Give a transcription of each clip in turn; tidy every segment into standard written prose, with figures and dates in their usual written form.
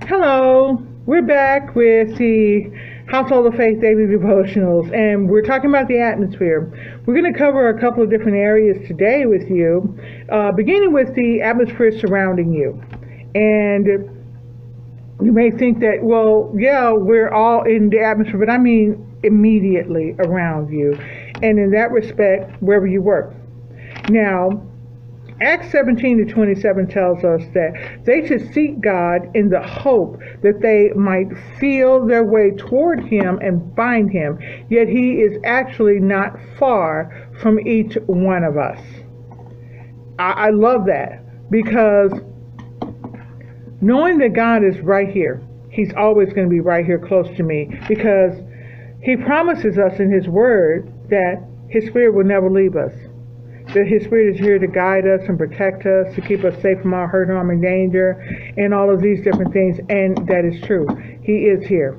Hello, we're back with the Household of Faith Daily Devotionals, and we're talking about the atmosphere. We're going to cover a couple of different areas today with you, beginning with the atmosphere surrounding you. And you may think that, well, yeah, we're all in the atmosphere, but I mean immediately around you, and in that respect, wherever you work. Now, Acts 17:27 tells us that they should seek God in the hope that they might feel their way toward Him and find Him, yet He is actually not far from each one of us. I love that, because knowing that God is right here, He's always going to be right here close to me, because He promises us in His Word that His Spirit will never leave us. That His Spirit is here to guide us and protect us, to keep us safe from all hurt, harm, and danger, and all of these different things. And that is true. He is here.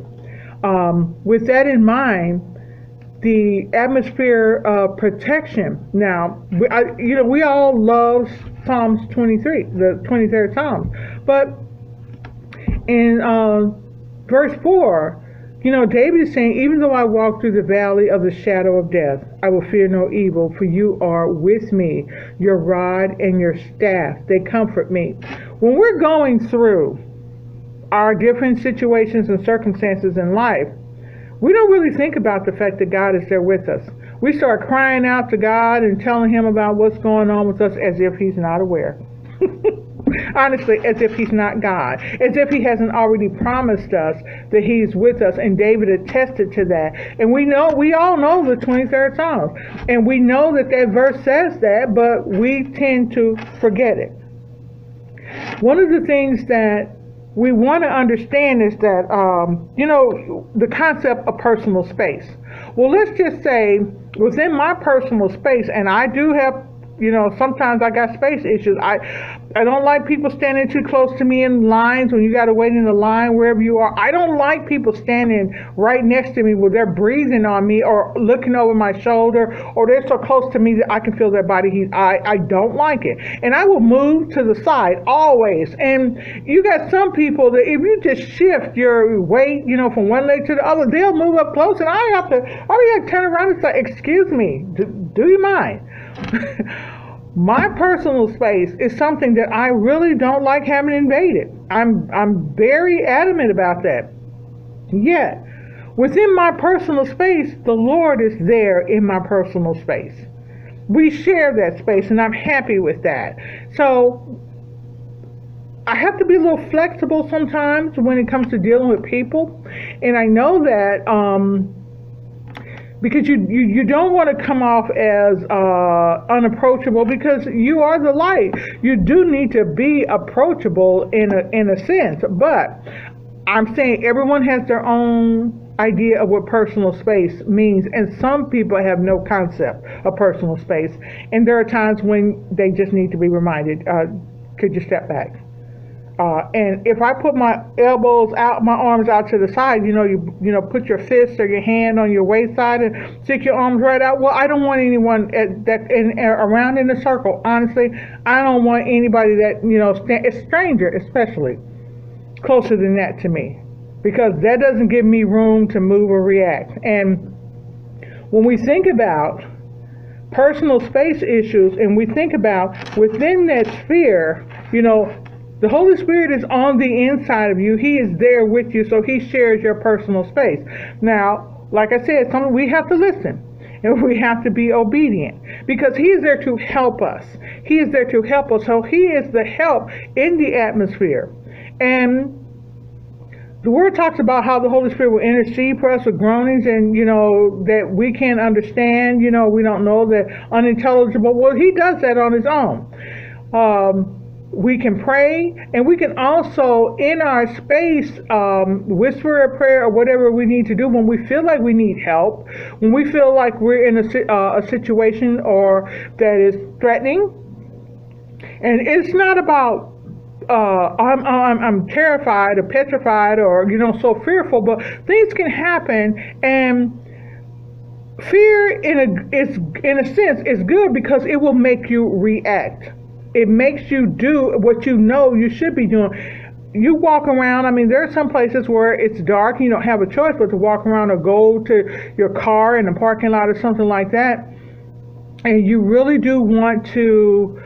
With that in mind, the atmosphere of protection. Now, we all love Psalms 23, the 23rd Psalm. But in verse 4, David is saying, even though I walk through the valley of the shadow of death, I will fear no evil, for you are with me. Your rod and your staff, they comfort me. When we're going through our different situations and circumstances in life, we don't really think about the fact that God is there with us. We start crying out to God and telling Him about what's going on with us as if He's not aware. Honestly, as if He's not God, as if He hasn't already promised us that He's with us, and David attested to that. And we all know the 23rd Psalm, and we know that verse says that, but we tend to forget it. One of the things that we want to understand is that, the concept of personal space. Well, let's just say within my personal space, and I do have, sometimes I got space issues. I don't like people standing too close to me in lines when you got to wait in the line wherever you are. I don't like people standing right next to me where they're breathing on me or looking over my shoulder, or they're so close to me that I can feel their body heat. I don't like it. And I will move to the side always. And you got some people that if you just shift your weight, from one leg to the other, they'll move up close, and I have to turn around and say, excuse me, do you mind? My personal space is something that I really don't like having invaded. I'm very adamant about that. Yet, within my personal space, the Lord is there in my personal space. We share that space, and I'm happy with that. So, I have to be a little flexible sometimes when it comes to dealing with people. And I know that, because you don't want to come off as unapproachable, because you are the light. You do need to be approachable in a sense, but I'm saying everyone has their own idea of what personal space means, and some people have no concept of personal space, and there are times when they just need to be reminded, could you step back? And if I put my elbows out, my arms out to the side, you put your fist or your hand on your waist side and stick your arms right out. Well, I don't want anyone around in a circle. Honestly, I don't want anybody that, a stranger especially, closer than that to me, because that doesn't give me room to move or react. And when we think about personal space issues, and we think about within that sphere, the Holy Spirit is on the inside of you. He is there with you, so He shares your personal space. Now, like I said, we have to listen, and we have to be obedient, because He is there to help us. He is there to help us. So He is the help in the atmosphere. And the Word talks about how the Holy Spirit will intercede for us with groanings, and, that we can't understand, we don't know, that unintelligible. Well, He does that on His own. We can pray, and we can also, in our space, whisper a prayer or whatever we need to do when we feel like we need help, when we feel like we're in a situation or that is threatening. And it's not about I'm terrified or petrified or so fearful, but things can happen, and fear in a sense is good, because it will make you react. It makes you do what you know you should be doing. you walk around, I mean, there are some places where it's dark, you don't have a choice but to walk around or go to your car in a parking lot or something like that. And you really do want to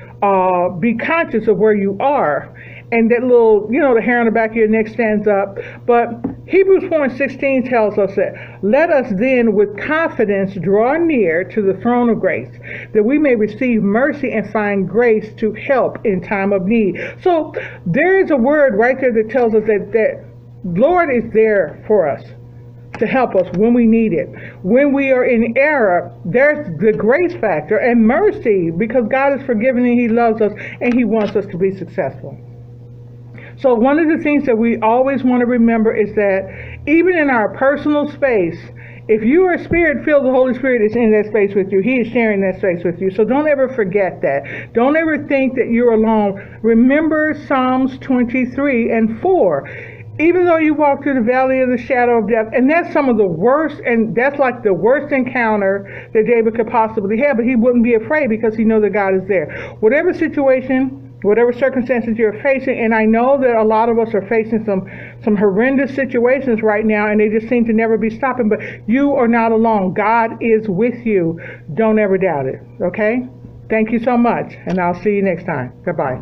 be conscious of where you are. And that little, the hair on the back of your neck stands up. But Hebrews 4:16 tells us that, let us then with confidence draw near to the throne of grace, that we may receive mercy and find grace to help in time of need. So there is a word right there that tells us that Lord is there for us to help us when we need it. When we are in error, there's the grace factor and mercy, because God is forgiving and He loves us and He wants us to be successful. So one of the things that we always want to remember is that even in our personal space, if you are Spirit-filled, the Holy Spirit is in that space with you. He is sharing that space with you. So don't ever forget that. Don't ever think that you're alone. Remember Psalms 23:4. Even though you walk through the valley of the shadow of death, and that's some of the worst, and that's like the worst encounter that David could possibly have, but he wouldn't be afraid because he knows that God is there. Whatever situation, whatever circumstances you're facing, and I know that a lot of us are facing some horrendous situations right now, and they just seem to never be stopping, but you are not alone. God is with you. Don't ever doubt it, okay? Thank you so much, and I'll see you next time. Goodbye.